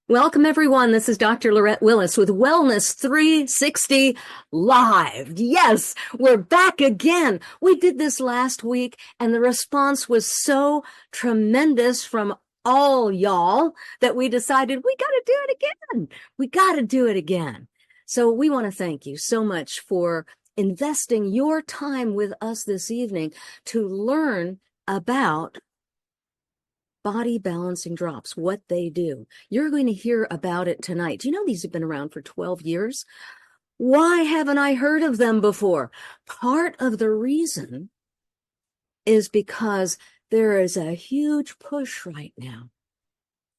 Welcome, everyone. This is Dr. Lorette Willis with Wellness 360 Live. Yes, we're back again. We did this last week, and the response was so tremendous from all y'all that we decided we got to do it again. We got to do it again. So we want to thank you so much for investing your time with us this evening to learn about body balancing drops, what they do. You're going to hear about it tonight. Do you know these have been around for 12 years? Why haven't I heard of them before? Part of the reason is because there is a huge push right now,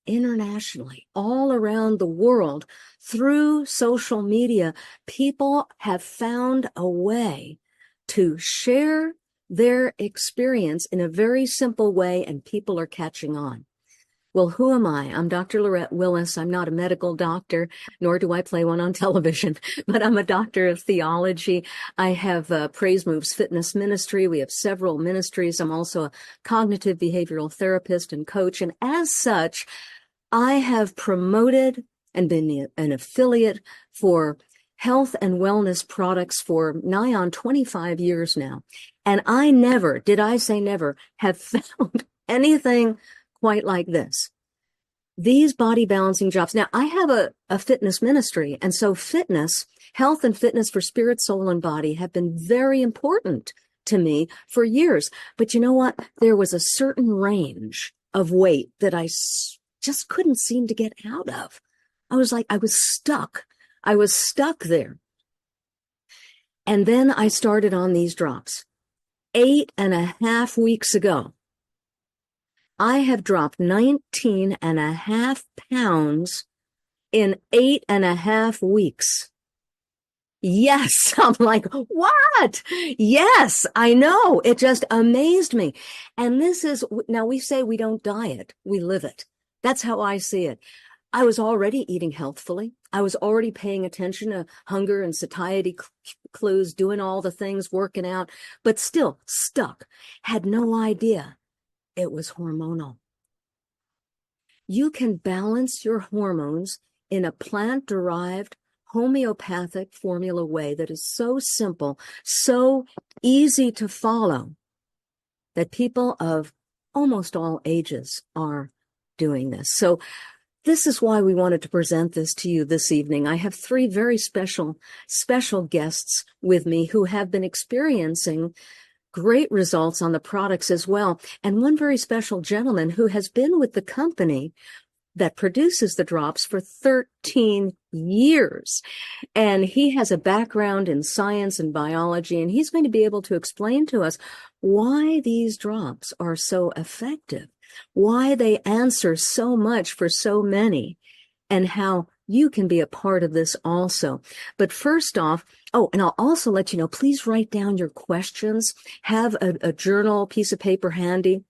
internationally, all around the world, through social media. People have found a way to share their experience in a very simple way, and people are catching on. Well, who am I? I'm Dr. Lorette Willis. I'm not a medical doctor, nor do I play one on television, but I'm a doctor of theology. I have Praise Moves Fitness Ministry. We have several ministries. I'm also a cognitive behavioral therapist and coach. And as such, I have promoted and been an affiliate for health and wellness products for nigh on 25 years now. And I never, did I say never, have found anything quite like this. These body balancing drops. Now, I have a fitness ministry, and so fitness, health and fitness for spirit, soul, and body have been very important to me for years. But you know what? There was a certain range of weight that I just couldn't seem to get out of. I was stuck. I was stuck there. And then I started on these drops. 8.5 weeks ago, I have dropped 19.5 pounds in 8.5 weeks. Yes, I'm like, what? Yes, I know. It just amazed me. And this is, now we say we don't diet, we live it. That's how I see it. I was already eating healthfully. I was already paying attention to hunger and satiety clues, doing all the things, working out, but still stuck. Had no idea it was hormonal. You can balance your hormones in a plant-derived homeopathic formula way that is so simple, so easy to follow, that people of almost all ages are doing this. So this is why we wanted to present this to you this evening. I have three very special guests with me who have been experiencing great results on the products as well. And one very special gentleman who has been with the company that produces the drops for 13 years. And he has a background in science and biology, and he's going to be able to explain to us why these drops are so effective, why they answer so much for so many, and how you can be a part of this also. But first off, oh, and I'll also let you know, please write down your questions. Have a journal, piece of paper handy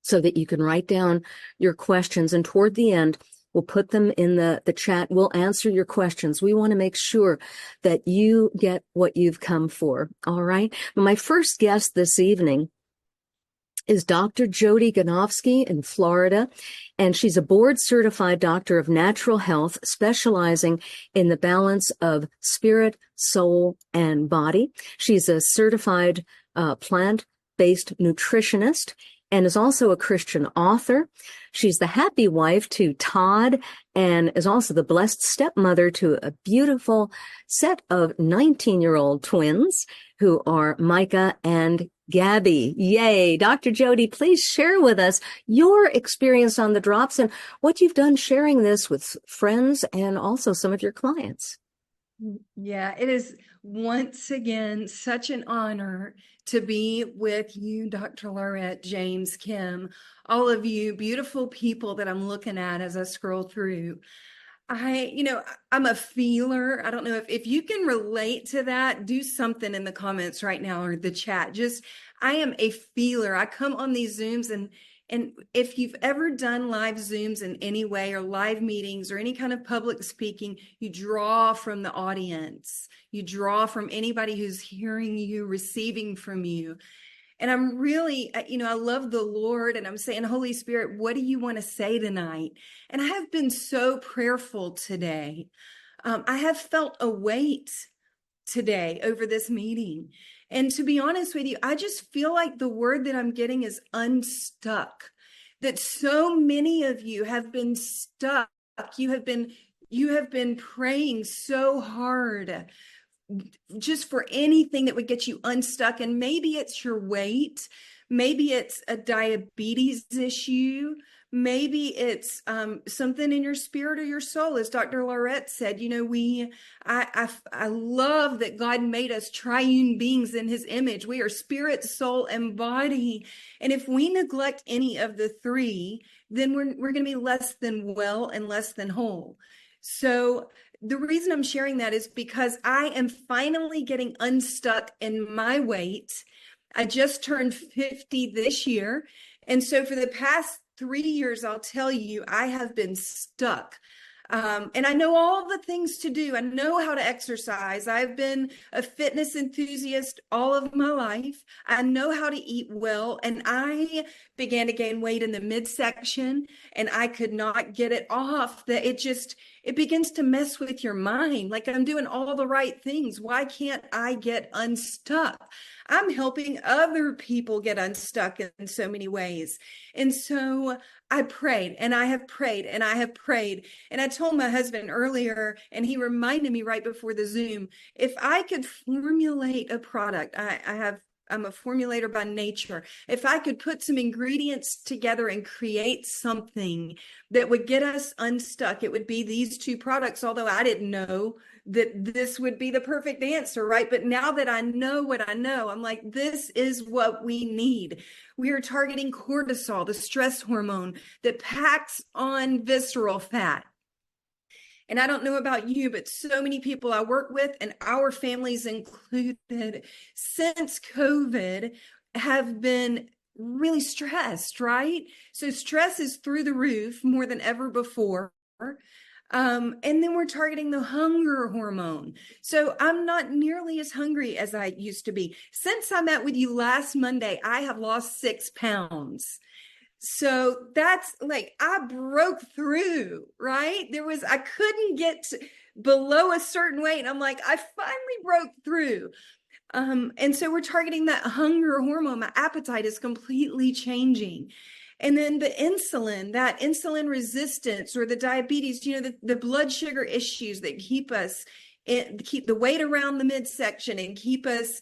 so that you can write down your questions. And toward the end, we'll put them in the chat. We'll answer your questions. We want to make sure that you get what you've come for. All right. My first guest this evening is Dr. Jody Ganofsky in Florida, and she's a board-certified doctor of natural health specializing in the balance of spirit, soul, and body. She's a certified plant-based nutritionist and is also a Christian author. She's the happy wife to Todd and is also the blessed stepmother to a beautiful set of 19-year-old twins who are Micah and Gabby. Yay. Dr. Jody, please share with us your experience on the drops and what you've done sharing this with friends and also some of your clients. Yeah, it is once again such an honor to be with you, Dr. Lorette, James, Kim, all of you beautiful people that I'm looking at as I scroll through. I'm a feeler. I don't know if you can relate to that. Do something in the comments right now or the chat. I am a feeler. I come on these Zooms and if you've ever done live Zooms in any way or live meetings or any kind of public speaking, you draw from the audience. You draw from anybody who's hearing you, receiving from you. And I'm really, I love the Lord, and I'm saying, Holy Spirit, what do you want to say tonight? And I have been so prayerful today. I have felt a weight today over this meeting. And to be honest with you, I just feel like the word that I'm getting is unstuck. That so many of you have been stuck. You have been praying so hard just for anything that would get you unstuck. And maybe it's your weight, maybe it's a diabetes issue, maybe it's something in your spirit or your soul. As Dr. Laurette said, I love that God made us triune beings in his image. We are spirit, soul, and body. And if we neglect any of the three, then we're going to be less than well and less than whole. So the reason I'm sharing that is because I am finally getting unstuck in my weight. I just turned 50 this year. And so for the past 3 years, I'll tell you, I have been stuck. And I know all the things to do. I know how to exercise. I've been a fitness enthusiast all of my life. I know how to eat well. And I began to gain weight in the midsection, and I could not get it off. That it begins to mess with your mind. Like, I'm doing all the right things. Why can't I get unstuck? I'm helping other people get unstuck in so many ways. And so I prayed, and I have prayed, and I have prayed. And I told my husband earlier, and he reminded me right before the Zoom, if I could formulate a product, I'm a formulator by nature. If I could put some ingredients together and create something that would get us unstuck, it would be these two products, although I didn't know that this would be the perfect answer, right? But now that I know what I know, I'm like, this is what we need. We are targeting cortisol, the stress hormone that packs on visceral fat. And I don't know about you, but so many people I work with, and our families included, since COVID have been really stressed, right? So stress is through the roof more than ever before. And then we're targeting the hunger hormone. So I'm not nearly as hungry as I used to be. Since I met with you last Monday, I have lost 6 pounds. So that's like, I broke through, right? I couldn't get below a certain weight. I'm like, I finally broke through. And so we're targeting that hunger hormone. My appetite is completely changing. And then the insulin, that insulin resistance, or the diabetes, the blood sugar issues that keep the weight around the midsection and keep us,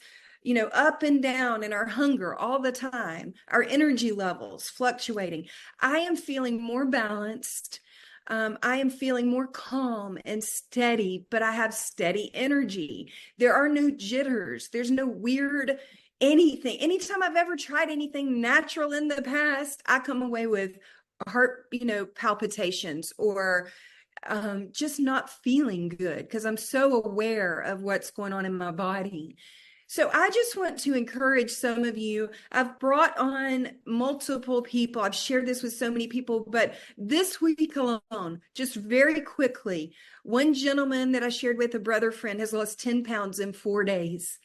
up and down in our hunger all the time, our energy levels fluctuating. I am feeling more balanced. I am feeling more calm and steady, but I have steady energy. There are no jitters. There's no weird anything. Anytime I've ever tried anything natural in the past, I come away with heart, palpitations, or just not feeling good because I'm so aware of what's going on in my body. So I just want to encourage some of you. I've brought on multiple people. I've shared this with so many people, but this week alone, just very quickly, one gentleman that I shared with, a brother friend, has lost 10 pounds in 4 days.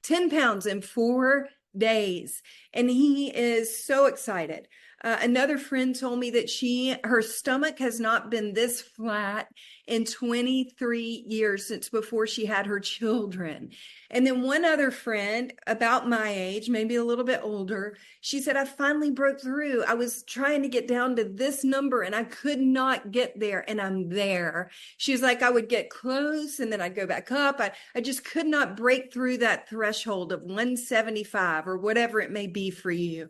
10 pounds in 4 days. And he is so excited. Another friend told me that her stomach has not been this flat in 23 years, since before she had her children. And then one other friend, about my age, maybe a little bit older, she said, I finally broke through. I was trying to get down to this number and I could not get there, and I'm there. She was like, I would get close and then I'd go back up. I just could not break through that threshold of 175 or whatever it may be for you.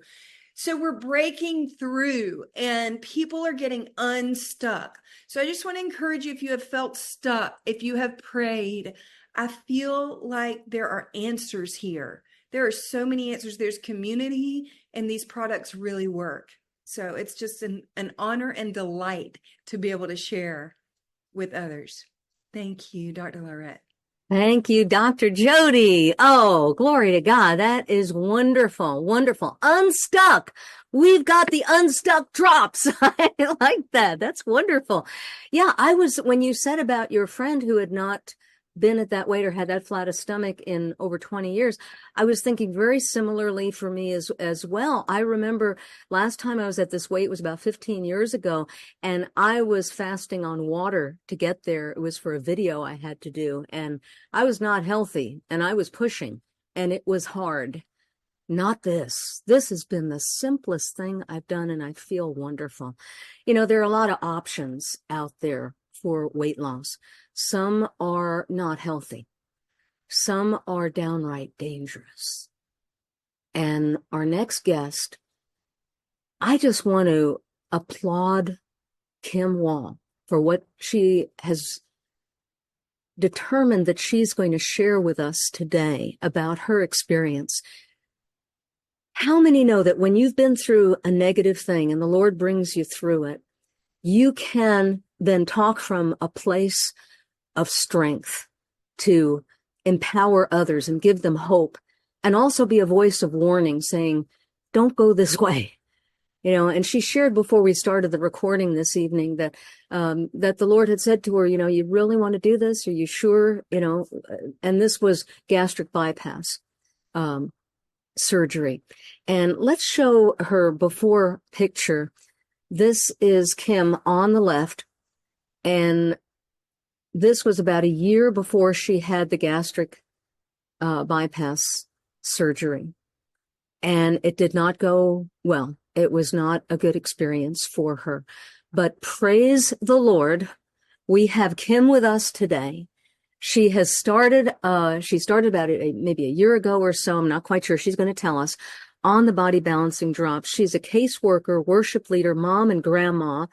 So we're breaking through and people are getting unstuck. So I just want to encourage you, if you have felt stuck, if you have prayed, I feel like there are answers here. There are so many answers. There's community, and these products really work. So it's just an honor and delight to be able to share with others. Thank you, Dr. Laurette. Thank you, Dr. Jody. Oh, glory to God. That is wonderful. Wonderful. Unstuck. We've got the unstuck drops. I like that. That's wonderful. Yeah, when you said about your friend who had not been at that weight or had that flat a stomach in over 20 years. I was thinking very similarly for me as well. I remember last time I was at this weight was about 15 years ago, and I was fasting on water to get there. It was for a video I had to do, and I was not healthy, and I was pushing, and it was hard. Not this. This has been the simplest thing I've done, and I feel wonderful. There are a lot of options out there for weight loss. Some are not healthy. Some are downright dangerous. And our next guest, I just want to applaud Kim Wall for what she has determined that she's going to share with us today about her experience. How many know that when you've been through a negative thing and the Lord brings you through it, you can then talk from a place of strength to empower others and give them hope, and also be a voice of warning saying, don't go this way. And she shared before we started the recording this evening that the Lord had said to her, you really want to do this? Are you sure? And this was gastric bypass surgery. And let's show her before picture. This is Kim on the left, and this was about a year before she had the gastric bypass surgery. And it did not go well. It was not a good experience for her. But praise the Lord, we have Kim with us today. She has started about maybe a year ago or so, I'm not quite sure, she's going to tell us, on the body balancing drops. She's a caseworker, worship leader, mom, and grandma.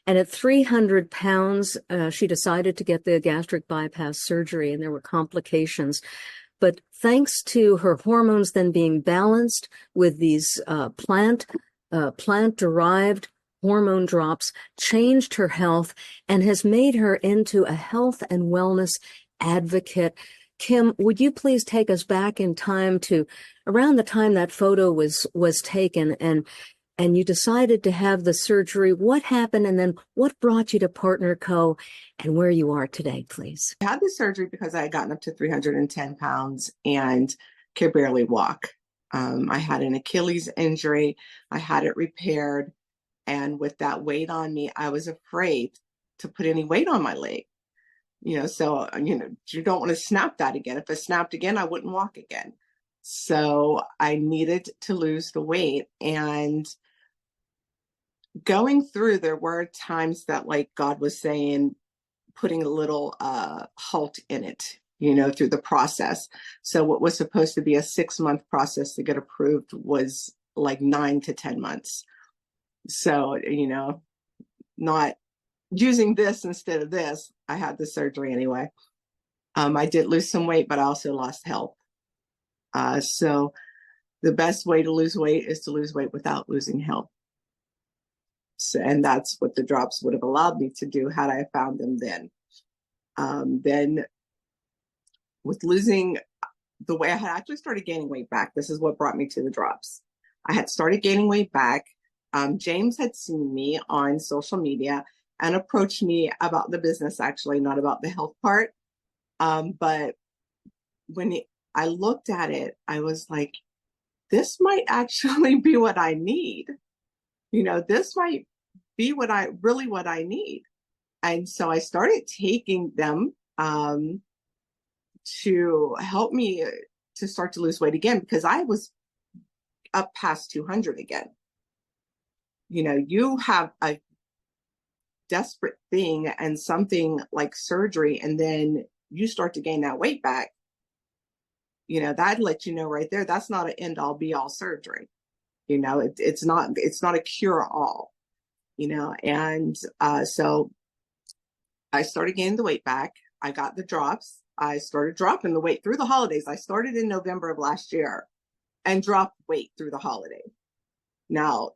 And at 300 pounds, she decided to get the gastric bypass surgery, and there were complications. But thanks to her hormones then being balanced with these plant-derived hormone drops, changed her health and has made her into a health and wellness advocate. Kim, would you please take us back in time to around the time that photo was taken, and you decided to have the surgery? What happened, and then what brought you to Partner Co. and where you are today, please? I had the surgery because I had gotten up to 310 pounds and could barely walk. I had an Achilles injury. I had it repaired. And with that weight on me, I was afraid to put any weight on my leg. So, you don't want to snap that again. If it snapped again, I wouldn't walk again. So I needed to lose the weight. And going through, there were times that like God was saying, putting a little halt in it, through the process. So what was supposed to be a 6-month process to get approved was like 9 to 10 months. So, not using this instead of this, I had the surgery anyway. I did lose some weight, but I also lost health. So the best way to lose weight is to lose weight without losing health. So, and that's what the drops would have allowed me to do had I found them then. Then with losing the weight, I had actually started gaining weight back. This is what brought me to the drops. I had started gaining weight back. James had seen me on social media and approached me about the business, actually, not about the health part. But when I looked at it, I was like, this might actually be what I need. This might be what I need. And so I started taking them to help me to start to lose weight again, because I was up past 200 again. You have a desperate thing and something like surgery, and then you start to gain that weight back. That'd let you know right there, that's not an end all be all surgery. It's not a cure all, and so I started gaining the weight back. I got the drops. I started dropping the weight through the holidays. I started in November of last year and dropped weight through the holiday. Now,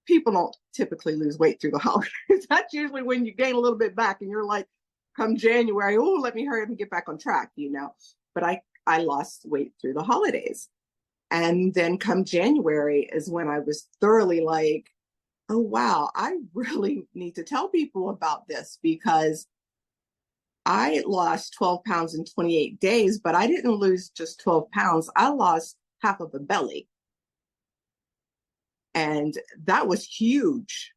people don't typically lose weight through the holidays. That's usually when you gain a little bit back and you're like, come January, oh, let me hurry up and get back on track, But I lost weight through the holidays. And then come January is when I was thoroughly like, oh, wow, I really need to tell people about this, because I lost 12 pounds in 28 days, but I didn't lose just 12 pounds. I lost half of a belly. And that was huge.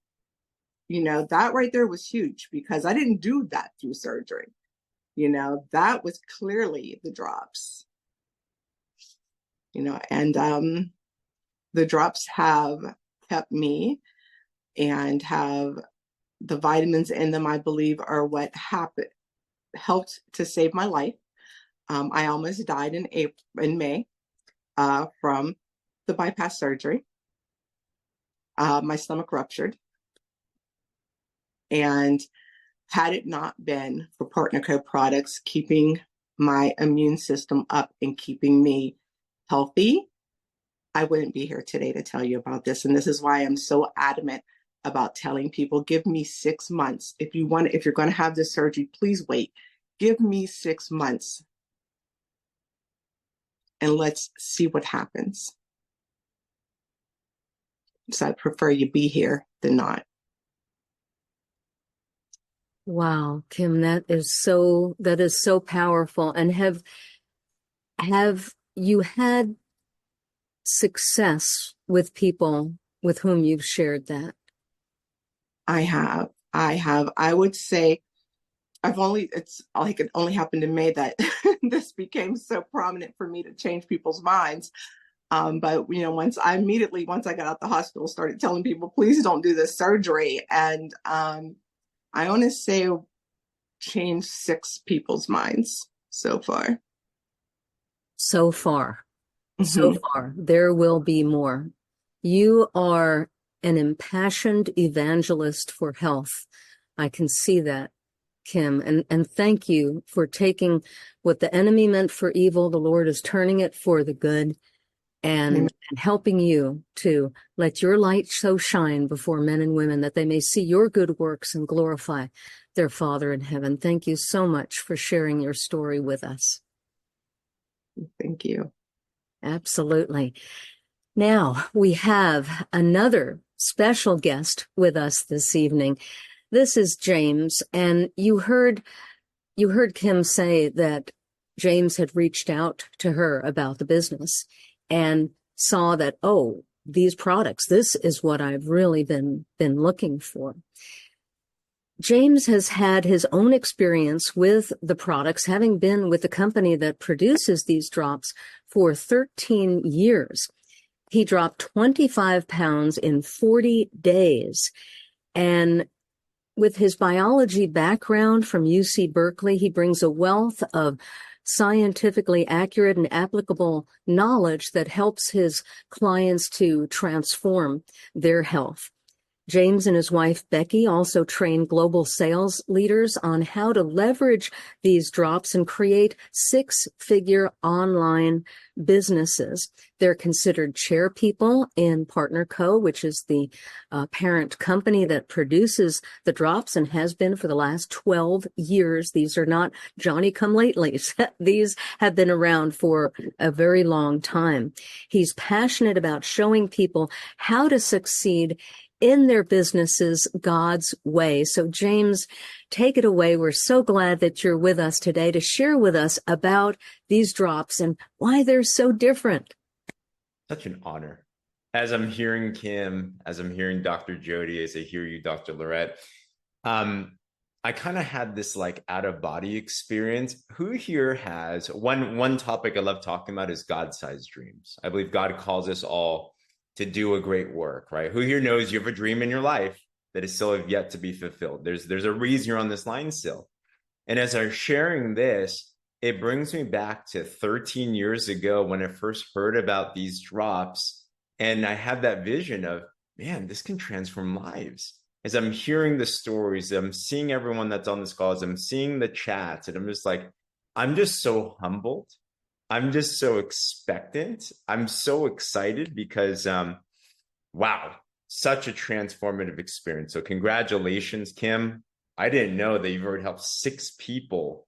That right there was huge because I didn't do that through surgery. That was clearly the drops, and the drops have kept me and have the vitamins in them, I believe, are what helped to save my life. I almost died in May from the bypass surgery. My stomach ruptured. And had it not been for Partner Co products keeping my immune system up and keeping me healthy, I wouldn't be here today to tell you about this. And this is why I'm so adamant about telling people, give me 6 months. If you're going to have this surgery, please wait. Give me 6 months and let's see what happens. So I prefer you be here than not. Wow, Kim, that is so powerful. And have you had success with people with whom you've shared that? I have. I would say it's like it only happened in May that this became so prominent for me to change people's minds. But once I got out the hospital, started telling people, please don't do this surgery. And I want to say changed 6 people's minds so far. So far. Mm-hmm. So far. There will be more. You are an impassioned evangelist for health. I can see that, Kim. And thank you for taking what the enemy meant for evil. The Lord is turning it for the good and helping you to let your light so shine before men and women that they may see your good works and glorify their Father in heaven. Thank you so much for sharing your story with us. Thank you. Absolutely. Now we have another special guest with us this evening. This is James, and you heard Kim say that James had reached out to her about the business and saw that, oh, these products, this is what I've really been looking for. James has had his own experience with the products, having been with the company that produces these drops for 13 years. He dropped 25 pounds in 40 days. And with his biology background from UC Berkeley, he brings a wealth of scientifically accurate and applicable knowledge that helps his clients to transform their health. James and his wife, Becky, also train global sales leaders on how to leverage these drops and create 6-figure online businesses. They're considered chair people in Partner Co., which is the parent company that produces the drops and has been for the last 12 years. These are not Johnny-come-latelys. These have been around for a very long time. He's passionate about showing people how to succeed in their businesses God's way. So James, take it away. We're so glad that you're with us today to share with us about these drops and why they're so different. Such an honor. As I'm hearing Kim, as I'm hearing Dr. Jody, as I hear you, Dr. Lorette, I kind of had this like out of body experience. Who here has one topic I love talking about is God-sized dreams. I believe God calls us all to do a great work, right? Who here knows you have a dream in your life that is still yet to be fulfilled? There's a reason you're on this line still. And as I'm sharing this, it brings me back to 13 years ago when I first heard about these drops. And I had that vision of, man, this can transform lives. As I'm hearing the stories, I'm seeing everyone that's on this call, as I'm seeing the chats, and I'm just like, I'm just so humbled. I'm just so expectant. I'm so excited because, wow, such a transformative experience. So congratulations, Kim. I didn't know that you've already helped 6 people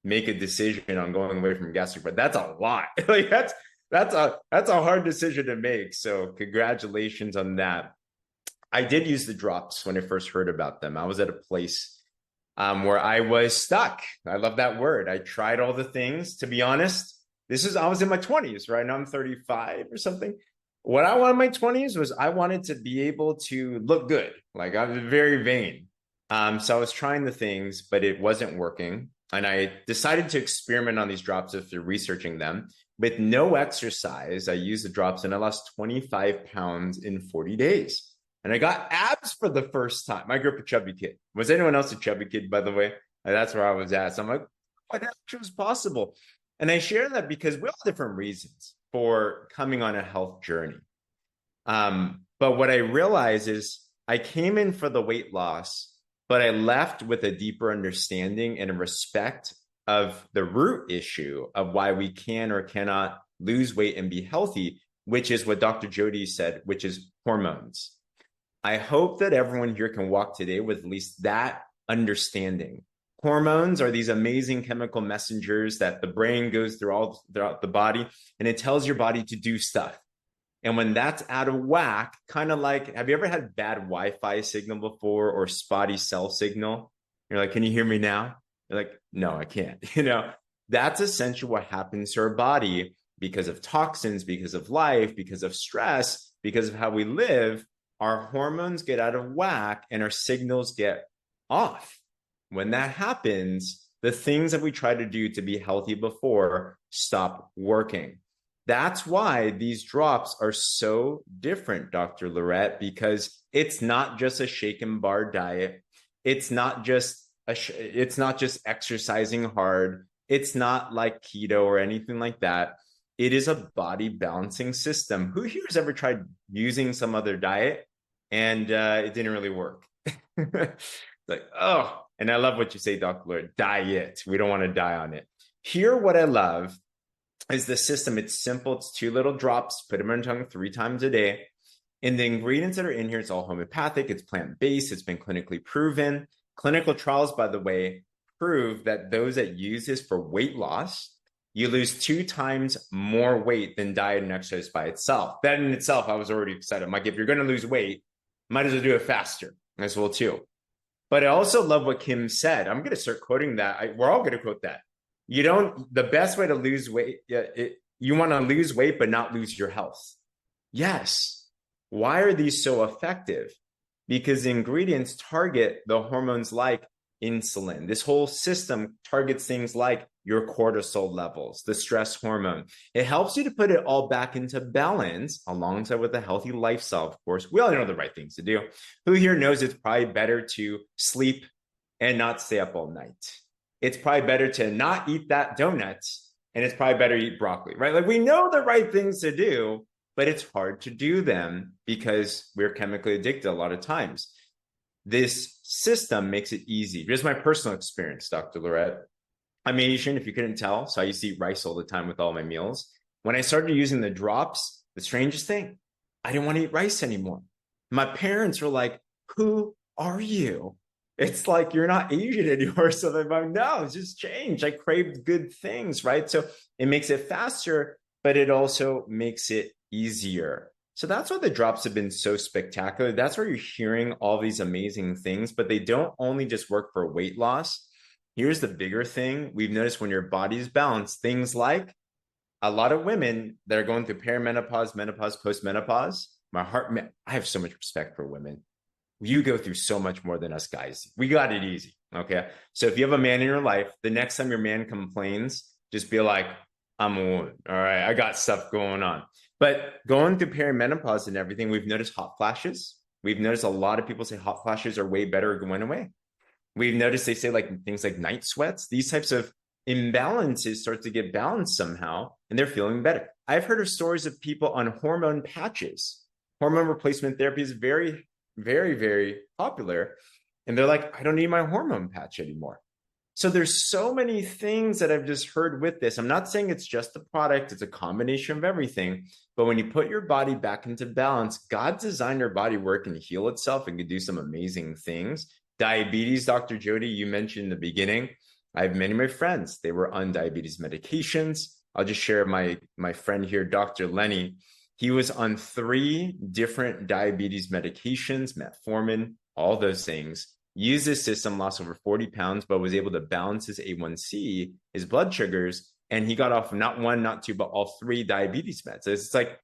make a decision on going away from gastric, but that's a lot. Like that's a hard decision to make. So congratulations on that. I did use the drops when I first heard about them. I was at a place where I was stuck. I love that word. I tried all the things. To be honest, I was in my 20s, right? Now I'm 35 or something. What I wanted in my 20s was I wanted to be able to look good. Like I was very vain. So I was trying the things, but it wasn't working. And I decided to experiment on these drops after researching them. With no exercise, I used the drops and I lost 25 pounds in 40 days. And I got abs for the first time. I grew up a chubby kid. Was anyone else a chubby kid, by the way? That's where I was at. So I'm like, what actually was possible? And I share that because we all have different reasons for coming on a health journey. But what I realized is I came in for the weight loss, but I left with a deeper understanding and a respect of the root issue of why we can or cannot lose weight and be healthy, which is what Dr. Jody said, which is hormones. I hope that everyone here can walk today with at least that understanding. Hormones are these amazing chemical messengers that the brain goes throughout the body, and it tells your body to do stuff. And when that's out of whack, kind of like, have you ever had bad Wi-Fi signal before or spotty cell signal? You're like, can you hear me now? You're like, no, I can't. That's essentially what happens to our body because of toxins, because of life, because of stress, because of how we live. Our hormones get out of whack and our signals get off. When that happens, the things that we tried to do to be healthy before stop working. That's why these drops are so different, Dr. Lorette, because it's not just a shake and bar diet. It's not just exercising hard. It's not like keto or anything like that. It is a body balancing system. Who here has ever tried using some other diet and it didn't really work? Like, oh, and I love what you say, Dr. Lorette, diet. We don't want to die on it. Here, what I love is the system. It's simple. It's 2 little drops. Put them in your tongue 3 times a day. And the ingredients that are in here, it's all homeopathic. It's plant-based. It's been clinically proven. Clinical trials, by the way, prove that those that use this for weight loss, you lose 2 times more weight than diet and exercise by itself. That in itself, I was already excited. I'm like, if you're going to lose weight, might as well do it faster as well too. But I also love what Kim said. I'm going to start quoting that. We're all going to quote that. The best way to lose weight, you want to lose weight, but not lose your health. Yes. Why are these so effective? Because the ingredients target the hormones like insulin. This whole system targets things like your cortisol levels, the stress hormone. It helps you to put it all back into balance alongside with a healthy lifestyle, of course. We all know the right things to do. Who here knows it's probably better to sleep and not stay up all night? It's probably better to not eat that donut, and it's probably better to eat broccoli, right? Like we know the right things to do, but it's hard to do them because we're chemically addicted a lot of times. This system makes it easy. Here's my personal experience, Dr. Lorette. I'm Asian, if you couldn't tell, so I used to eat rice all the time with all my meals. When I started using the drops, the strangest thing, I didn't want to eat rice anymore. My parents were like, who are you? It's like, you're not Asian anymore. So they're like, no, it's just changed. I craved good things, right? So it makes it faster, but it also makes it easier. So that's why the drops have been so spectacular. That's why you're hearing all these amazing things, but they don't only just work for weight loss. Here's the bigger thing. We've noticed when your body is balanced, things like a lot of women that are going through perimenopause, menopause, postmenopause. I have so much respect for women. You go through so much more than us guys. We got it easy. Okay. So if you have a man in your life, the next time your man complains, just be like, I'm a woman. All right. I got stuff going on. But going through perimenopause and everything, we've noticed hot flashes. We've noticed a lot of people say hot flashes are way better going away. We've noticed they say like things like night sweats. These types of imbalances start to get balanced somehow, and they're feeling better. I've heard of stories of people on hormone patches. Hormone replacement therapy is very, very, very popular. And they're like, I don't need my hormone patch anymore. So there's so many things that I've just heard with this. I'm not saying it's just the product. It's a combination of everything. But when you put your body back into balance, God designed our body where it can heal itself and can do some amazing things. Diabetes, Dr. Jody, you mentioned in the beginning. I have many of my friends. They were on diabetes medications. I'll just share my friend here, Dr. Lenny. He was on 3 different diabetes medications, metformin, all those things. used this system, lost over 40 pounds, but was able to balance his A1C, his blood sugars, and he got off not one, not two, but all 3 diabetes meds. It's like,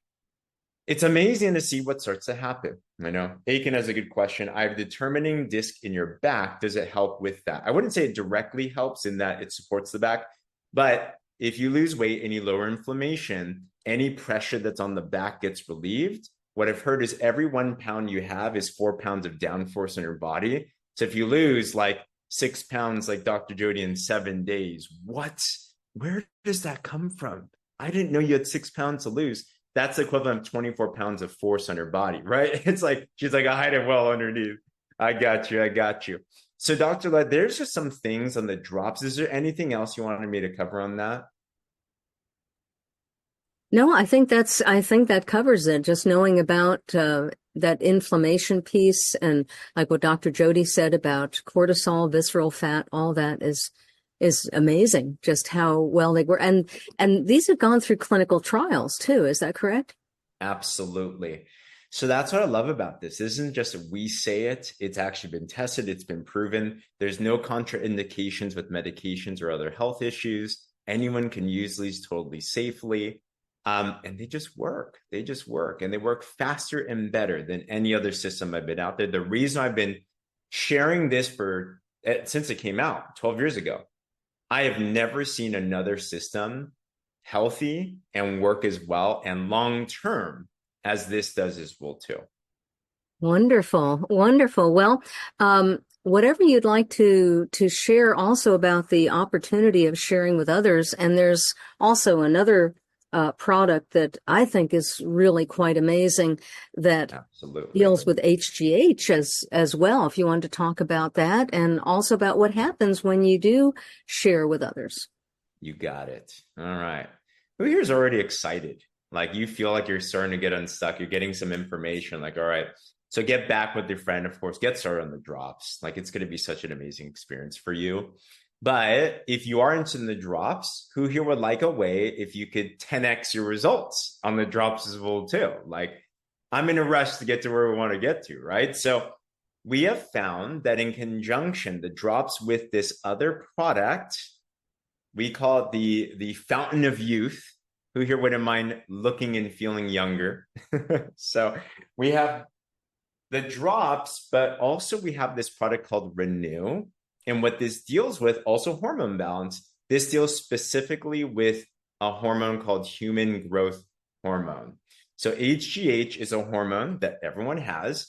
it's amazing to see what starts to happen. I know Aiken has a good question. I have determining disc in your back. Does it help with that? I wouldn't say it directly helps in that it supports the back, but if you lose weight and you lower inflammation, any pressure that's on the back gets relieved. What I've heard is every 1 pound you have is 4 pounds of downforce in your body. So if you lose like 6 pounds, like Dr. Jody, in 7 days, where does that come from? I didn't know you had 6 pounds to lose. That's the equivalent of 24 pounds of force on your body, right? It's like, she's like, I hide it well underneath. I got you. So Dr. Lett, there's just some things on the drops. Is there anything else you wanted me to cover on that? No, I think that covers it. Just knowing about that inflammation piece, and like what Dr. Jody said about cortisol, visceral fat, all that is amazing. Just how well they were, and these have gone through clinical trials too. Is that correct? Absolutely. So that's what I love about this. This isn't just we say it. It's actually been tested. It's been proven. There's no contraindications with medications or other health issues. Anyone can use these totally safely. And they just work. And they work faster and better than any other system I've been out there. The reason I've been sharing this since it came out 12 years ago, I have never seen another system healthy and work as well and long-term as this does as well too. Wonderful. Well, whatever you'd like to share also about the opportunity of sharing with others. And there's also another product that I think is really quite amazing that Absolutely deals with HGH as well. If you wanted to talk about that, and also about what happens when you do share with others. You got it. All right. Who here is already excited? Like, you feel like you're starting to get unstuck. You're getting some information. Like, all right, so get back with your friend. Of course, get started on the drops. Like, it's going to be such an amazing experience for you. But if you are into the drops, who here would like a way if you could 10x your results on the drops as well too? Like, I'm in a rush to get to where we want to get to, right? So we have found that in conjunction, the drops with this other product, we call it the fountain of youth. Who here wouldn't mind looking and feeling younger? So we have the drops, but also we have this product called Renew. And what this deals with, also hormone balance, this deals specifically with a hormone called human growth hormone. So HGH is a hormone that everyone has,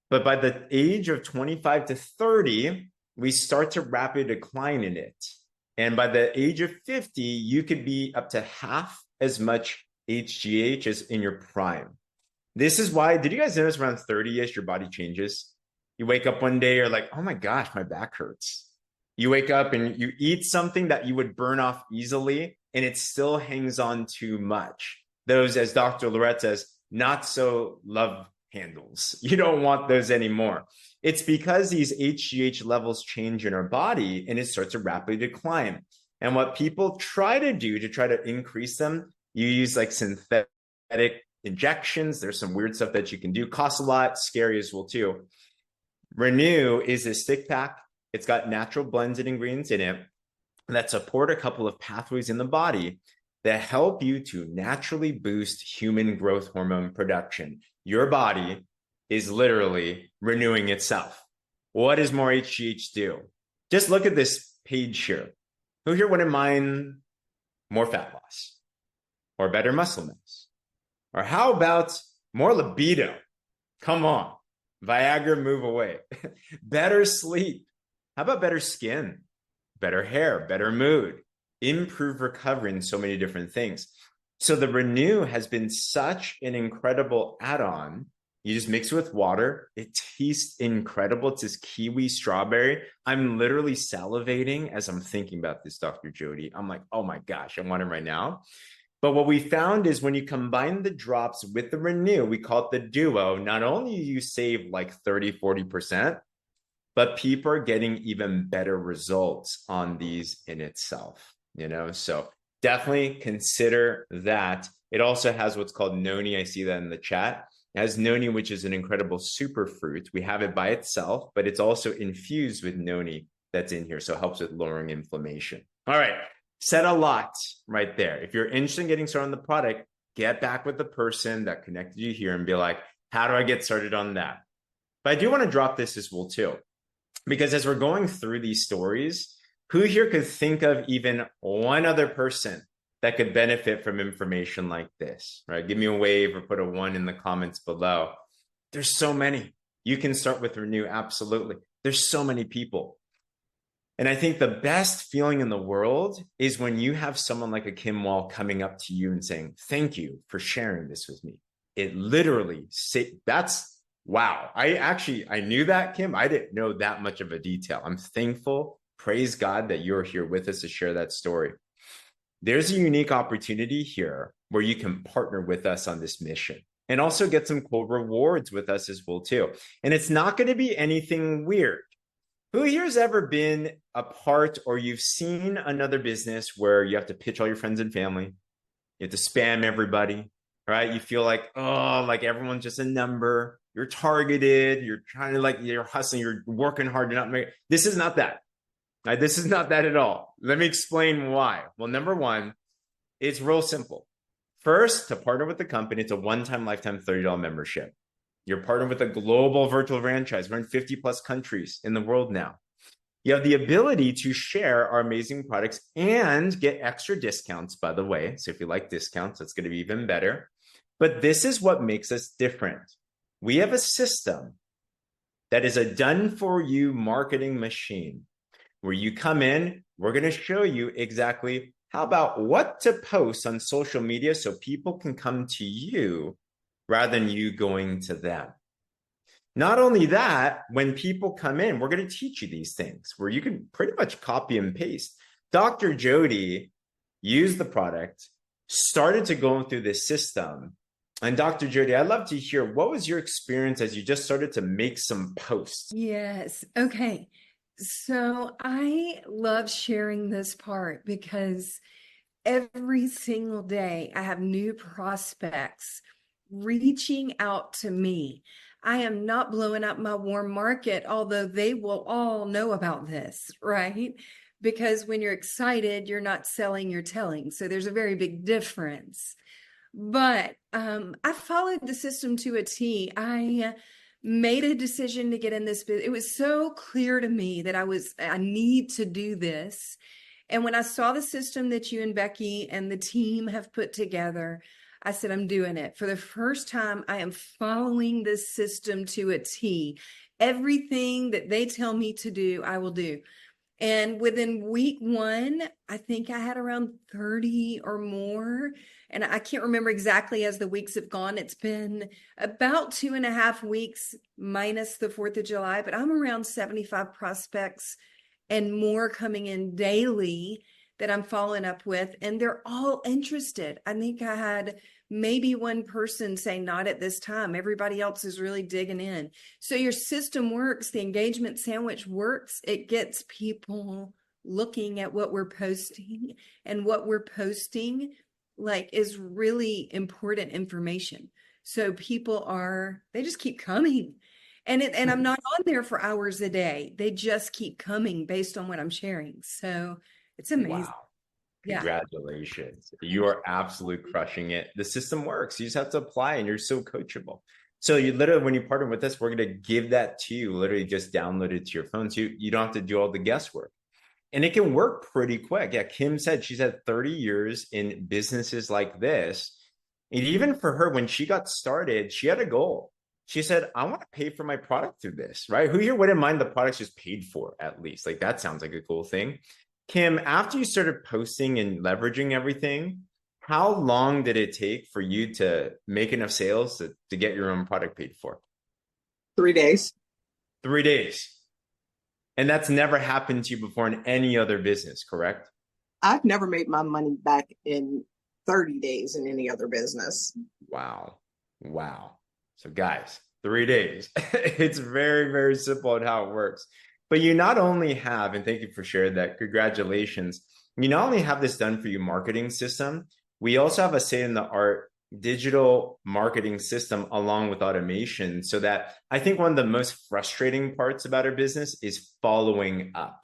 but by the age of 25 to 30, we start to rapidly decline in it. And by the age of 50, you could be up to half as much HGH as in your prime. This is why, did you guys notice around 30-ish, your body changes? You wake up one day, you're like, oh my gosh, my back hurts. You wake up and you eat something that you would burn off easily, and it still hangs on too much. Those, as Dr. Lorette says, not so love handles. You don't want those anymore. It's because these HGH levels change in our body and it starts to rapidly decline. And what people try to do to try to increase them, you use like synthetic injections. There's some weird stuff that you can do. Costs a lot, scary as well too. Renew is a stick pack. It's got natural blends and ingredients in it that support a couple of pathways in the body that help you to naturally boost human growth hormone production. Your body is literally renewing itself. What does more HGH do? Just look at this page here. Who here wouldn't mind more fat loss or better muscle mass? Or how about more libido? Come on, Viagra, move away. Better sleep. How about better skin, better hair, better mood, improved recovery, and so many different things. So the Renew has been such an incredible add-on. You just mix it with water. It tastes incredible. It's this kiwi strawberry. I'm literally salivating as I'm thinking about this, Dr. Jody. I'm like, oh my gosh, I want it right now. But what we found is when you combine the drops with the Renew, we call it the duo, not only you save like 30, 40%, but people are getting even better results on these in itself, So definitely consider that. It also has what's called Noni. I see that in the chat. It has noni, which is an incredible superfruit. We have it by itself, but it's also infused with noni that's in here. So it helps with lowering inflammation. All right. Said a lot right there. If you're interested in getting started on the product, get back with the person that connected you here and be like, how do I get started on that? But I do want to drop this as well too, because as we're going through these stories, who here could think of even one other person that could benefit from information like this, right? Give me a wave or put a 1 in the comments below. There's so many. You can start with Renew, absolutely. There's so many people. And I think the best feeling in the world is when you have someone like a Kim Wall coming up to you and saying, thank you for sharing this with me. It literally, that's, wow. I knew that, Kim. I didn't know that much of a detail. I'm thankful, praise God that you're here with us to share that story. There's a unique opportunity here where you can partner with us on this mission and also get some cool rewards with us as well too. And it's not going to be anything weird. Who here has ever been a part or you've seen another business where you have to pitch all your friends and family? You have to spam everybody, right? You feel like, oh, like everyone's just a number. You're targeted. You're trying to you're hustling. You're working hard to not make. This is not that. Right? This is not that at all. Let me explain why. Well, number one, it's real simple. First, to partner with the company, it's a one-time lifetime $30 membership. You're partnered with a global virtual franchise. We're in 50 plus countries in the world now. You have the ability to share our amazing products and get extra discounts, by the way. So if you like discounts, that's going to be even better. But this is what makes us different. We have a system that is a done-for-you marketing machine where you come in, we're going to show you exactly how about what to post on social media so people can come to you rather than you going to them. Not only that, when people come in, we're going to teach you these things where you can pretty much copy and paste. Dr. Jody used the product, started to go through this system. And Dr. Jody, I'd love to hear, what was your experience as you just started to make some posts? Yes. Okay. So I love sharing this part because every single day I have new prospects reaching out to me. I am not blowing up my warm market, although they will all know about this, right? Because when you're excited, you're not selling, you're telling. So there's a very big difference. But I followed the system to a T. I made a decision to get in this business. It was so clear to me that I need to do this. And when I saw the system that you and Becky and the team have put together, I said, I'm doing it. For the first time, I am following this system to a T. Everything that they tell me to do, I will do. And within week 1, I think I had around 30 or more. And I can't remember exactly as the weeks have gone. It's been about 2.5 weeks minus the 4th of July, but I'm around 75 prospects and more coming in daily that I'm following up with. And they're all interested. I think I had maybe one person say not at this time. Everybody else is really digging in. So your system works. The engagement sandwich works. It gets people looking at what we're posting, and what we're posting is really important information. So people they just keep coming. And I'm not on there for hours a day. They just keep coming based on what I'm sharing. So it's amazing. Wow. Congratulations. You are absolutely crushing it. The system works. You just have to apply and you're so coachable. So you literally, when you partner with us, we're going to give that to you, literally just download it to your phone. So you don't have to do all the guesswork. And it can work pretty quick. Yeah, Kim said she's had 30 years in businesses like this. And even for her, when she got started, she had a goal. She said, I want to pay for my product through this, right? Who here wouldn't mind the product's just paid for at least? That sounds like a cool thing. Kim, after you started posting and leveraging everything, how long did it take for you to make enough sales to get your own product paid for? 3 days. 3 days. And that's never happened to you before in any other business, correct? I've never made my money back in 30 days in any other business. Wow. So guys, 3 days. It's very, very simple on how it works. But you not only have, and thank you for sharing that, congratulations. You not only have this done for you marketing system, we also have a state-of-the-art digital marketing system along with automation, so that I think one of the most frustrating parts about our business is following up.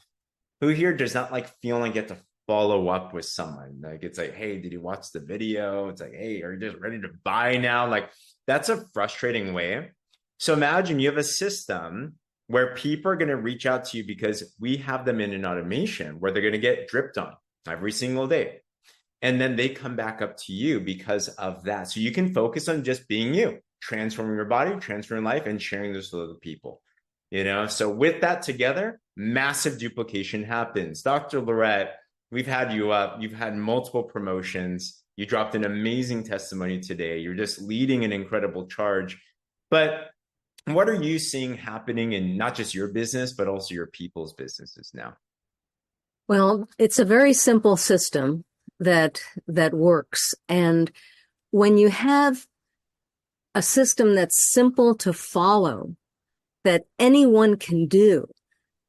Who here does not like feeling like you have to follow up with someone? Like, it's like, hey, did you watch the video? It's like, hey, are you just ready to buy now? Like, that's a frustrating way. So imagine you have a system where people are going to reach out to you because we have them in an automation where they're going to get dripped on every single day. And then they come back up to you because of that. So you can focus on just being you, transforming your body, transforming life, and sharing this with other people. So with that together, massive duplication happens. Dr. Lorette, we've had you up. You've had multiple promotions. You dropped an amazing testimony today. You're just leading an incredible charge. But what are you seeing happening in not just your business, but also your people's businesses now? Well, it's a very simple system that works. And when you have a system that's simple to follow, that anyone can do,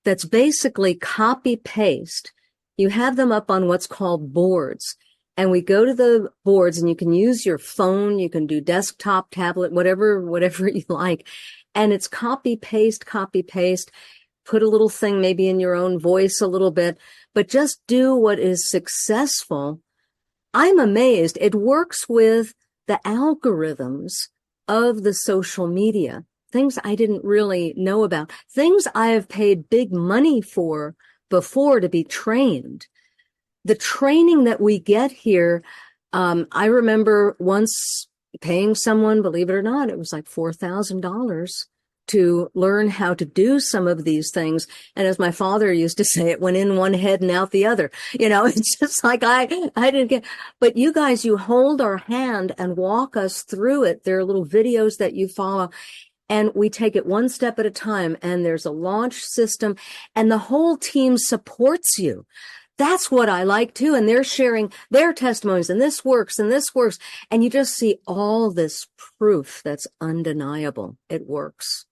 that's basically copy paste, you have them up on what's called boards. And we go to the boards, and you can use your phone, you can do desktop, tablet, whatever you like. And it's copy paste, put a little thing maybe in your own voice a little bit, but just do what is successful. I'm amazed. It works with the algorithms of the social media, things I didn't really know about, things I have paid big money for before to be trained. The training that we get here, I remember once paying someone, believe it or not, it was like $4,000 to learn how to do some of these things. And as my father used to say, it went in one head and out the other. It's just like I didn't get, but you guys, you hold our hand and walk us through it. There are little videos that you follow, and we take it one step at a time, and there's a launch system, and the whole team supports you. That's what I like too. And they're sharing their testimonies, and this works, and this works. And you just see all this proof that's undeniable. It works.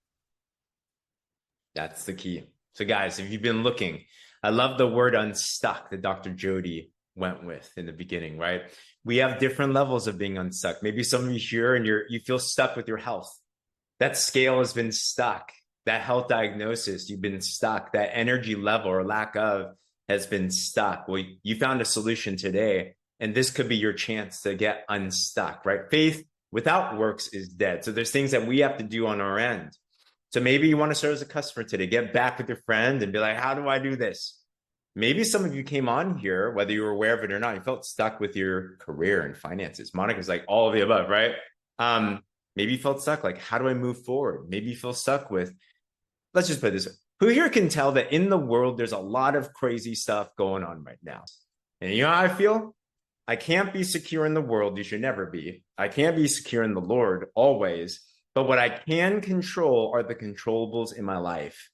That's the key. So guys, if you've been looking, I love the word unstuck that Dr. Jody went with in the beginning, right? We have different levels of being unstuck. Maybe some of you here and you feel stuck with your health. That scale has been stuck. That health diagnosis, you've been stuck. That energy level or lack of has been stuck. Well, you found a solution today, and this could be your chance to get unstuck, right? Faith without works is dead. So there's things that we have to do on our end. So maybe you want to start as a customer today, get back with your friend and be like, how do I do this? Maybe some of you came on here, whether you were aware of it or not, you felt stuck with your career and finances. Monica's like all of the above, right? Maybe you felt stuck, like, how do I move forward? Maybe you feel stuck with, let's just put this, who here can tell that in the world, there's a lot of crazy stuff going on right now? And you know how I feel? I can't be secure in the world. You should never be. I can't be secure in the Lord always. But what I can control are the controllables in my life.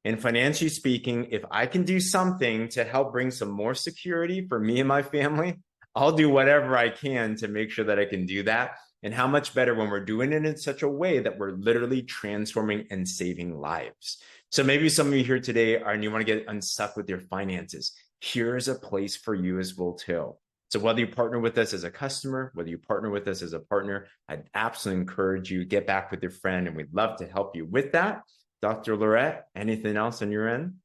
And financially speaking, if I can do something to help bring some more security for me and my family, I'll do whatever I can to make sure that I can do that. And how much better when we're doing it in such a way that we're literally transforming and saving lives. So maybe some of you here today and you want to get unstuck with your finances. Here's a place for you as well too. So whether you partner with us as a customer, whether you partner with us as a partner, I'd absolutely encourage you to get back with your friend, and we'd love to help you with that. Dr. Lorette, anything else on your end?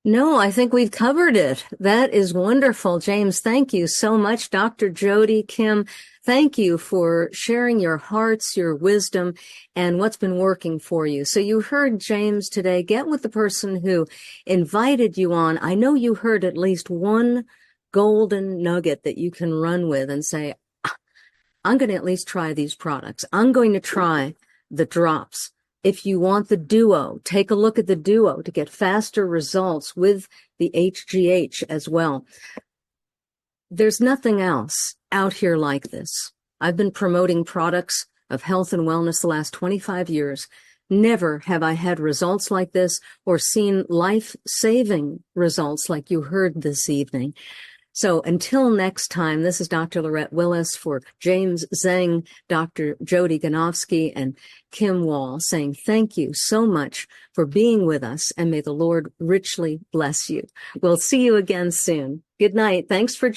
No, I think we've covered it. That is wonderful. James, thank you so much. Dr. Jody, Kim, thank you for sharing your hearts, your wisdom, and what's been working for you. So you heard James today. Get with the person who invited you on. I know you heard at least one golden nugget that you can run with and say, I'm going to at least try these products. I'm going to try the drops. If you want the duo, take a look at the duo to get faster results with the HGH as well. There's nothing else out here like this. I've been promoting products of health and wellness the last 25 years. Never have I had results like this or seen life-saving results like you heard this evening. So until next time, this is Dr. Lorette Willis for James Zeng, Dr. Jody Ganofsky, and Kim Wall saying thank you so much for being with us, and may the Lord richly bless you. We'll see you again soon. Good night. Thanks for